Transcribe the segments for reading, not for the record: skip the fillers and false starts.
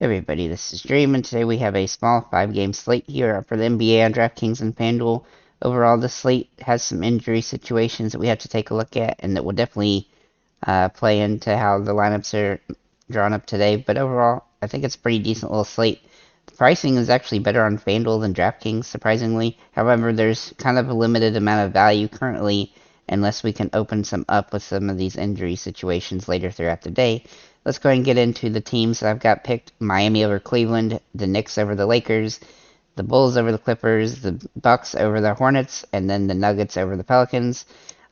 Hey everybody, this is Dream, and today we have a small 5-game slate here for the NBA on DraftKings and FanDuel. Overall, the slate has some injury situations that we have to take a look at, and that will definitely play into how the lineups are drawn up today. But overall, I think it's a pretty decent little slate. The pricing is actually better on FanDuel than DraftKings, surprisingly. However, there's kind of a limited amount of value currently, unless we can open some up with some of these injury situations later throughout the day. Let's go ahead and get into the teams that I've got picked. Miami over Cleveland, the Knicks over the Lakers, the Bulls over the Clippers, the Bucks over the Hornets, and then the Nuggets over the Pelicans.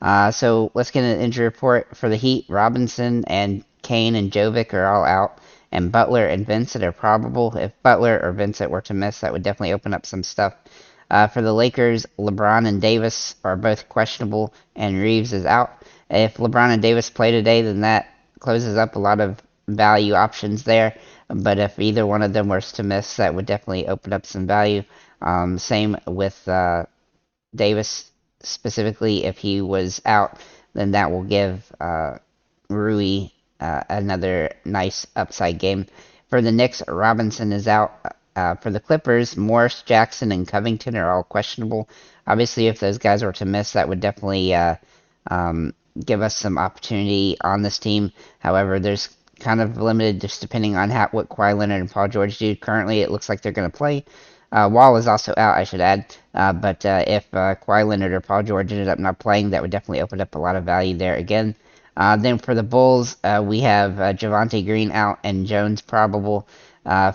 So let's get an injury report for the Heat. Robinson and Kane and Jovic are all out, and Butler and Vincent are probable. If Butler or Vincent were to miss, that would definitely open up some stuff. For the Lakers, LeBron and Davis are both questionable, and Reeves is out. If LeBron and Davis play today, then that closes up a lot of value options there. But if either one of them were to miss, that would definitely open up some value. Same with Davis specifically. If he was out, then that will give Rui another nice upside game. For the Knicks, Robinson is out. For the Clippers, Morris, Jackson, and Covington are all questionable. Obviously, if those guys were to miss, that would definitely give us some opportunity on this team. However, there's kind of limited just depending on what Kawhi Leonard and Paul George do. Currently, it looks like they're going to play. Wall is also out, I should add. But if Kawhi Leonard or Paul George ended up not playing, that would definitely open up a lot of value there again. Then for the Bulls, we have Javonte Green out and Jones probable.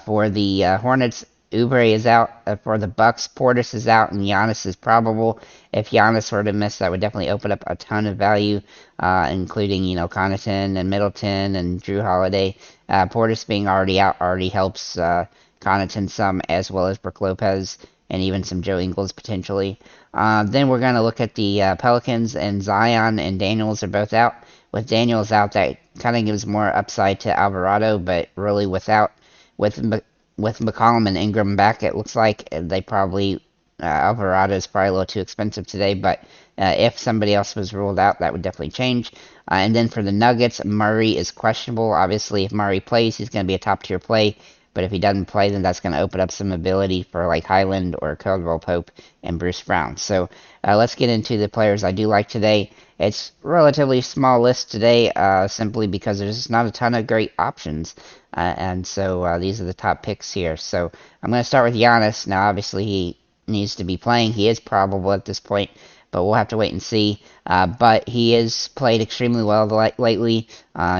For the Hornets, Oubre is out. For the Bucks, Portis is out and Giannis is probable. If Giannis were to miss, that would definitely open up a ton of value, including Connaughton and Middleton and Drew Holiday. Portis being already out already helps Connaughton some, as well as Brook Lopez and even some Joe Ingles potentially. Then we're going to look at the Pelicans, and Zion and Daniels are both out. With Daniels out, that kind of gives more upside to Alvarado, but really without with McCollum and Ingram back, it looks like they probably Alvarado is probably a little too expensive today. But if somebody else was ruled out, that would definitely change. And then for the Nuggets, Murray is questionable. Obviously, if Murray plays, he's going to be a top tier play. But if he doesn't play, then that's going to open up some ability for like Highland or Caldwell Pope and Bruce Brown. So let's get into the players I do like today. It's a relatively small list today, simply because there's not a ton of great options. And so these are the top picks here. So I'm going to start with Giannis. Now, obviously, he needs to be playing. He is probable at this point, but we'll have to wait and see. But he has played extremely well lately.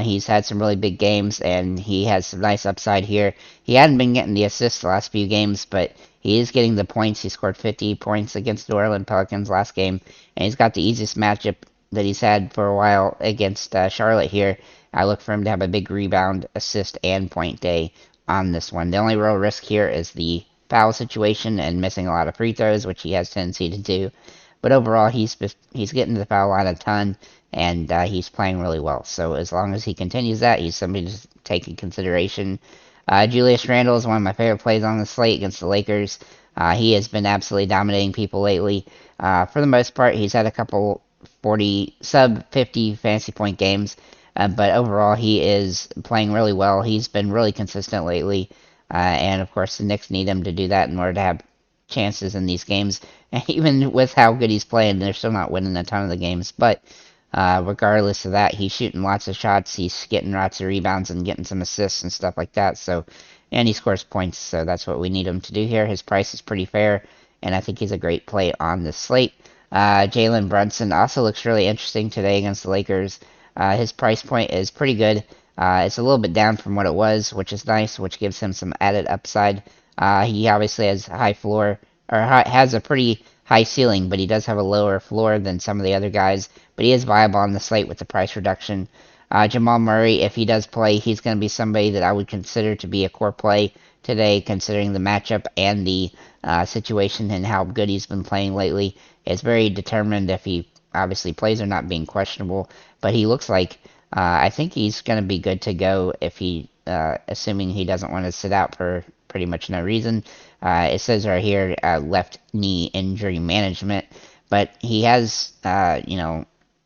He's had some really big games, and he has some nice upside here. He hadn't been getting the assists the last few games, but he is getting the points. He scored 50 points against the New Orleans Pelicans last game, and he's got the easiest matchup that he's had for a while against Charlotte here. I look for him to have a big rebound, assist, and point day on this one. The only real risk here is the foul situation and missing a lot of free throws, which he has tendency to do. But overall, he's getting to the foul line a ton, and he's playing really well. So as long as he continues that, he's somebody to take in consideration. Julius Randle is one of my favorite plays on the slate against the Lakers. He has been absolutely dominating people lately. For the most part, he's had a couple 40 sub 50 fantasy point games, but overall he is playing really well. He's been really consistent lately, and of course the Knicks need him to do that in order to have chances in these games. And even with how good he's playing, they're still not winning a ton of the games. But regardless of that, he's shooting lots of shots, he's getting lots of rebounds and getting some assists and stuff like that. So, and he scores points, so that's what we need him to do here. His price is pretty fair, and I think he's a great play on this slate. Jalen Brunson also looks really interesting today against the Lakers. His price point is pretty good. It's a little bit down from what it was, which is nice, which gives him some added upside. He obviously has high floor, or has a pretty high ceiling, but he does have a lower floor than some of the other guys. But he is viable on the slate with the price reduction. Jamal Murray, if he does play, he's going to be somebody that I would consider to be a core play today, considering the matchup and the situation and how good he's been playing lately. It's very determined if he obviously plays or not, being questionable, but he looks like I think he's going to be good to go if he, assuming he doesn't want to sit out for pretty much no reason. It says right here, left knee injury management, but he has,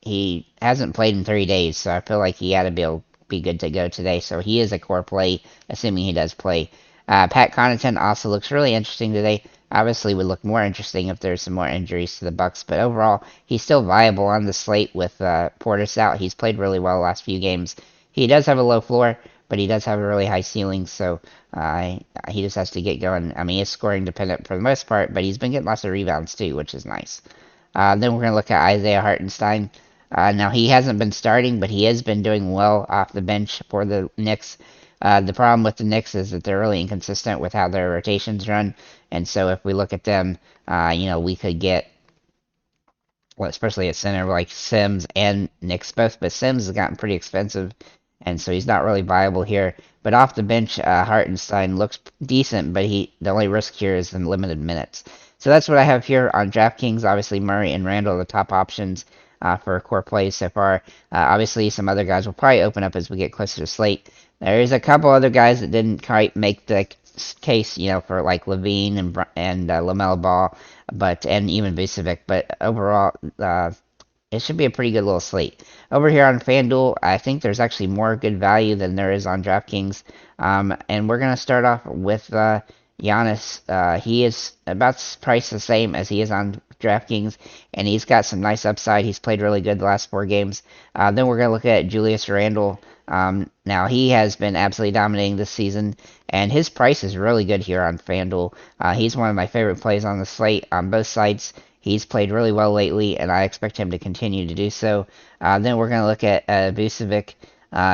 he hasn't played in 3 days, so I feel like he ought to be able be good to go today. So he is a core play, assuming he does play. Pat Connaughton also looks really interesting today. Obviously, would look more interesting if there's some more injuries to the Bucks, but overall, he's still viable on the slate with Portis out. He's played really well the last few games. He does have a low floor, but he does have a really high ceiling, so he just has to get going. I mean, he's scoring dependent for the most part, but he's been getting lots of rebounds too, which is nice. Then we're going to look at Isaiah Hartenstein. Now, he hasn't been starting, but he has been doing well off the bench for the Knicks. The problem with the Knicks is that they're really inconsistent with how their rotations run, and so if we look at them, we could get, well, especially at center, like Sims and Knicks both, but Sims has gotten pretty expensive, and so he's not really viable here. But off the bench, Hartenstein looks decent, but the only risk here is in limited minutes. So that's what I have here on DraftKings. Obviously, Murray and Randall are the top options for core plays so far. Obviously, some other guys will probably open up as we get closer to slate. There is a couple other guys that didn't quite make the case, for like Levine and LaMelo Ball, and even Vucevic. But overall, it should be a pretty good little slate. Over here on FanDuel, I think there's actually more good value than there is on DraftKings. And we're going to start off with Giannis. He is about priced the same as he is on DraftKings, and he's got some nice upside. He's played really good the last 4 games. Then we're going to look at Julius Randle. Now, he has been absolutely dominating this season, and his price is really good here on FanDuel. He's one of my favorite plays on the slate on both sides. He's played really well lately, and I expect him to continue to do so. Then we're going to look at Vucevic,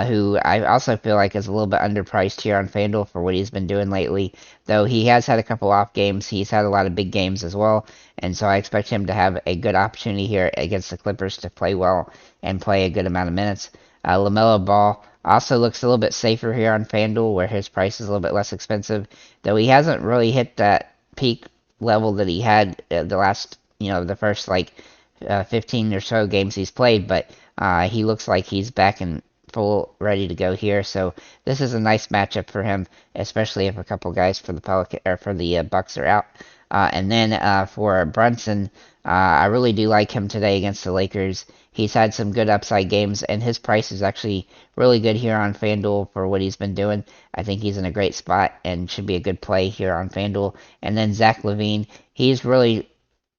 who I also feel like is a little bit underpriced here on FanDuel for what he's been doing lately. Though he has had a couple off games, he's had a lot of big games as well, and so I expect him to have a good opportunity here against the Clippers to play well and play a good amount of minutes. LaMelo Ball also looks a little bit safer here on FanDuel, where his price is a little bit less expensive, though he hasn't really hit that peak level that he had the last, the first 15 or so games he's played, but he looks like he's back in full ready to go here. So this is a nice matchup for him, especially if a couple guys for the Bucks are out. And then for Brunson, I really do like him today against the Lakers. He's had some good upside games, and his price is actually really good here on FanDuel for what he's been doing. I think he's in a great spot and should be a good play here on FanDuel. And then Zach LaVine, he's really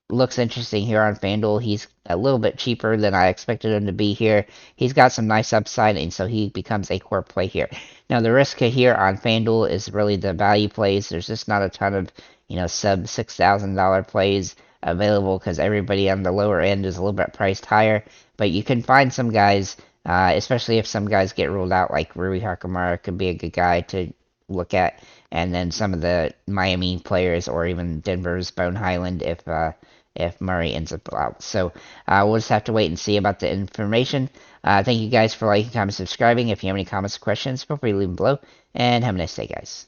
looks interesting here on FanDuel. He's a little bit cheaper than I expected him to be here. He's got some nice upside, and so he becomes a core play here. Now, the risk here on FanDuel is really the value plays. There's just not a ton of, sub $6,000 plays available because everybody on the lower end is a little bit priced higher. But you can find some guys, especially if some guys get ruled out, like Rui Hachimura could be a good guy to look at. And then some of the Miami players, or even Denver's Bone Highland, if Murray ends up out. So we'll just have to wait and see about the information. Thank you guys for liking, commenting, subscribing. If you have any comments or questions, feel free to leave them below. And have a nice day, guys.